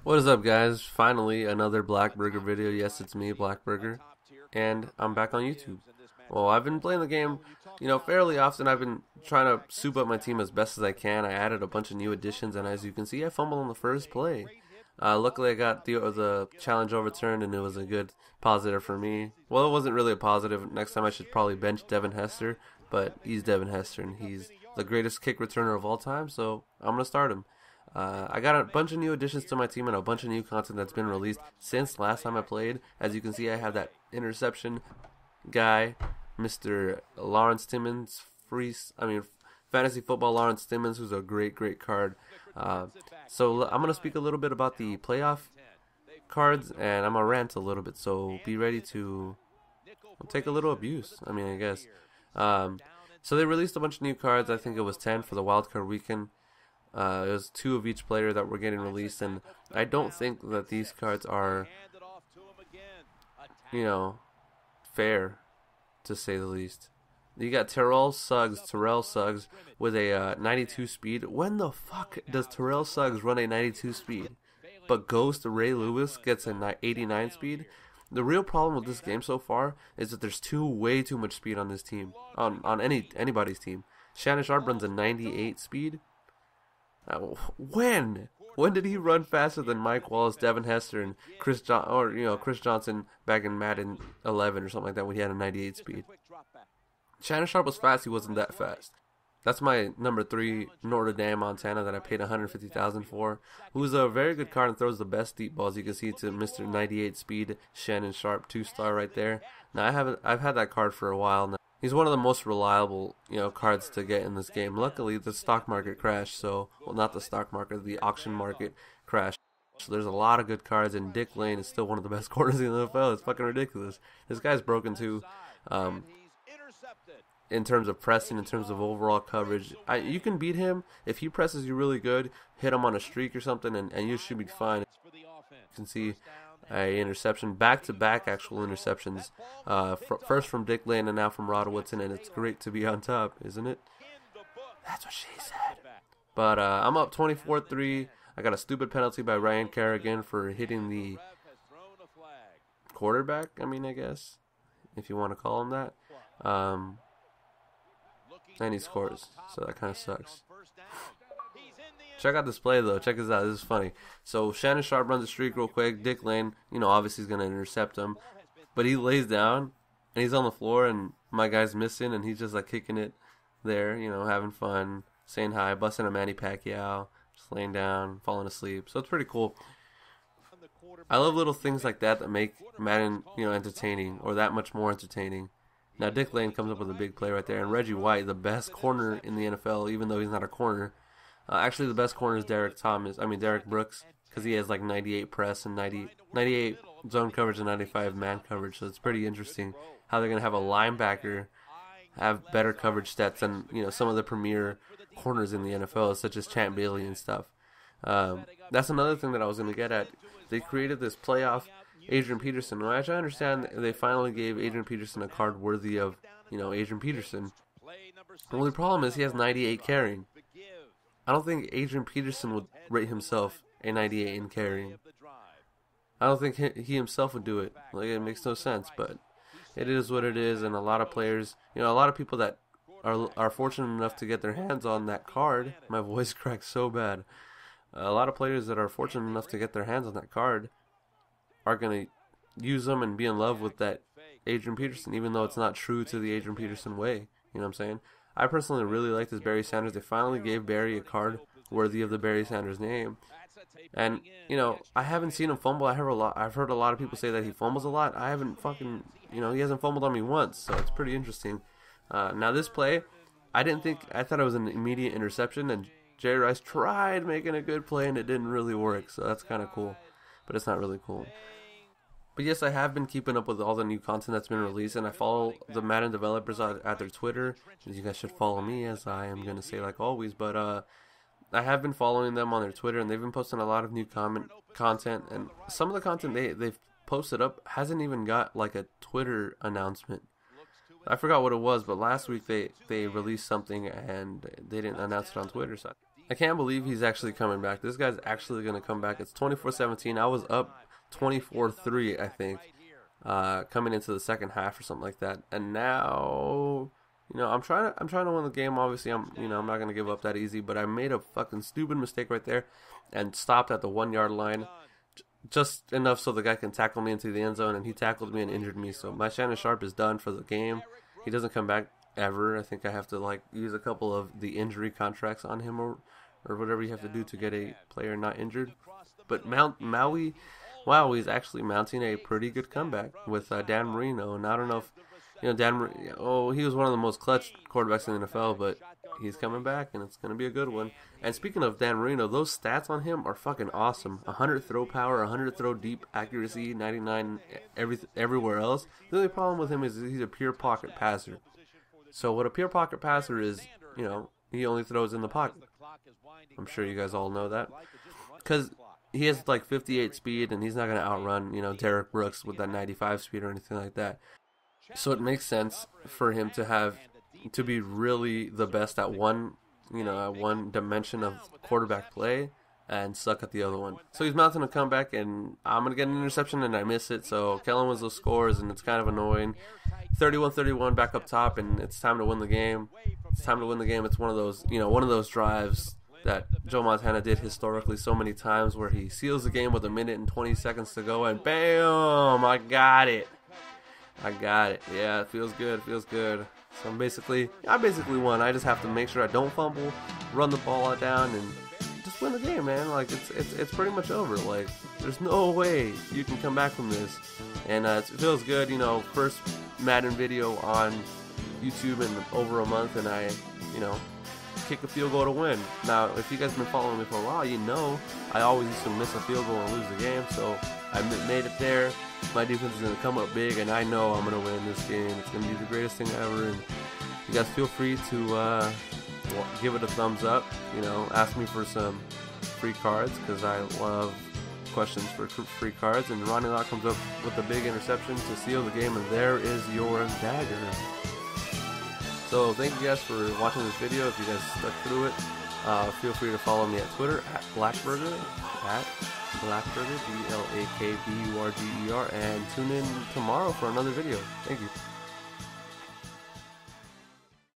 What is up, guys? Finally, another Black Burger video. Yes, it's me, Black Burger, and I'm back on YouTube. Well, I've been playing the game, fairly often. I've been trying to soup up my team as best as I can. I added a bunch of new additions, and as you can see, I fumbled on the first play. Luckily, I got the challenge overturned, and it was a good positive for me. Well, it wasn't really a positive. Next time, I should probably bench Devin Hester, but he's Devin Hester, and he's the greatest kick returner of all time, so I'm going to start him. I got a bunch of new additions to my team and a bunch of new content that's been released since last time I played. As you can see, I have that interception guy, Mr. Lawrence Timmons, fantasy football Lawrence Timmons, who's a great card. So I'm going to speak a little bit about the playoff cards, and I'm going to rant a little bit, so be ready to take a little abuse, I guess. So they released a bunch of new cards. I think it was 10 for the wildcard weekend. It was 2 of each player that were getting released, and I don't think that these cards are, fair, to say the least. You got Terrell Suggs with a 92 speed. When the fuck does Terrell Suggs run a 92 speed? But Ghost Ray Lewis gets an 89 speed? The real problem with this game so far is that there's way too much speed on this team, on anybody's team. Shannon Sharpe runs a 98 speed. When did he run faster than Mike Wallace, Devin Hester, and Chris Johnson back in Madden 11 or something like that when he had a 98 speed? Shannon Sharpe was fast. He wasn't that fast. That's my number 3 Notre Dame Montana that I paid $150,000 for, who's a very good card and throws the best deep balls. You can see to Mr. 98 speed Shannon Sharpe, 2-star right there. Now I've had that card for a while now. He's one of the most reliable, cards to get in this game. Luckily, the stock market crashed, not the stock market, the auction market crashed. So there's a lot of good cards, and Dick Lane is still one of the best corners in the NFL. It's fucking ridiculous. This guy's broken too, in terms of pressing, in terms of overall coverage. You can beat him if he presses you really good, hit him on a streak or something, and you should be fine. You can see a interception, back-to-back actual interceptions, first from Dick Lane and now from Woodson, and it's great to be on top, isn't it? That's what she said. But I'm up 24-3. I got a stupid penalty by Ryan Kerrigan for hitting the quarterback, I guess, if you want to call him that. And he scores, so that kind of sucks. Check out this play, though. Check this out. This is funny. So, Shannon Sharpe runs a streak real quick. Dick Lane, obviously he's going to intercept him. But he lays down, and he's on the floor, and my guy's missing, and he's just, kicking it there, having fun, saying hi, busting a Manny Pacquiao, just laying down, falling asleep. So, it's pretty cool. I love little things like that make Madden, entertaining, or that much more entertaining. Now, Dick Lane comes up with a big play right there, and Reggie White, the best corner in the NFL, even though he's not a corner. Actually, the best corner is Derrick Brooks, because he has 98 press and 98 zone coverage and 95 man coverage. So it's pretty interesting how they're going to have a linebacker have better coverage stats than some of the premier corners in the NFL, such as Champ Bailey and stuff. That's another thing that I was going to get at. They created this playoff Adrian Peterson, which I understand they finally gave Adrian Peterson a card worthy of Adrian Peterson. The only problem is he has 98 carrying. I don't think Adrian Peterson would rate himself a 98 in carrying. I don't think he himself would do it. It makes no sense, but it is what it is, and a lot of players, a lot of people that are fortunate enough to get their hands on that card, my voice cracks so bad. A lot of players that are fortunate enough to get their hands on that card are going to use them and be in love with that Adrian Peterson, even though it's not true to the Adrian Peterson way. You know what I'm saying? I personally really like this Barry Sanders. They finally gave Barry a card worthy of the Barry Sanders name. And, I haven't seen him fumble. I've heard a lot of people say that he fumbles a lot. I haven't he hasn't fumbled on me once, so it's pretty interesting. Now this play, I thought it was an immediate interception, and Jerry Rice tried making a good play, and it didn't really work, so that's kind of cool. But it's not really cool. But yes, I have been keeping up with all the new content that's been released, and I follow the Madden developers at their Twitter. You guys should follow me, as I am going to say like always. But I have been following them on their Twitter, and they've been posting a lot of new content. And some of the content they've posted up hasn't even got a Twitter announcement. I forgot what it was, but last week they released something, and they didn't announce it on Twitter. So I can't believe he's actually coming back. This guy's actually going to come back. It's 24-17. I was up 24-3, I think, coming into the second half or something like that. And now, you know, I'm trying to win the game. Obviously, I'm not going to give up that easy, but I made a fucking stupid mistake right there and stopped at the 1 yard line. Just enough so the guy can tackle me into the end zone, and he tackled me and injured me. So my Shannon Sharpe is done for the game. He doesn't come back ever. I think I have to like use a couple of the injury contracts on him or whatever you have to do to get a player not injured. But Maui is actually mounting a pretty good comeback with Dan Marino. And I don't know if, you know, he was one of the most clutch quarterbacks in the NFL, but he's coming back, and it's going to be a good one. And speaking of Dan Marino, those stats on him are fucking awesome. 100 throw power, 100 throw deep accuracy, 99 everywhere else. The only problem with him is he's a pure pocket passer. So what a pure pocket passer is, you know, he only throws in the pocket. I'm sure you guys all know that. Because he has like 58 speed, and he's not going to outrun, you know, Derrick Brooks with that 95 speed or anything like that. So it makes sense for him to be really the best at one dimension of quarterback play and suck at the other one. So he's mounting a comeback, and I'm going to get an interception, and I miss it. So Kellen wins those scores, and it's kind of annoying. 31-31 back up top, and it's time to win the game. It's one of those drives that Joe Montana did historically so many times where he seals the game with 1 minute and 20 seconds to go, and bam, I got it. Yeah, it feels good. So I basically won. I just have to make sure I don't fumble, run the ball down, and just win the game, man. Like it's pretty much over. Like there's no way you can come back from this, and it feels good. You know, first Madden video on YouTube in over a month, and I, you know, kick a field goal to win. Now, if you guys have been following me for a while, you know I always used to miss a field goal and lose the game. So I made it there. My defense is going to come up big, and I know I'm going to win this game. It's going to be the greatest thing ever, and you guys feel free to give it a thumbs up. You know, ask me for some free cards, because I love questions for free cards. And Ronnie Lott comes up with a big interception to seal the game, and there is your dagger. So thank you guys for watching this video. If you guys stuck through it, feel free to follow me at Twitter at Blackburger, BLAKBURGER, and tune in tomorrow for another video. Thank you.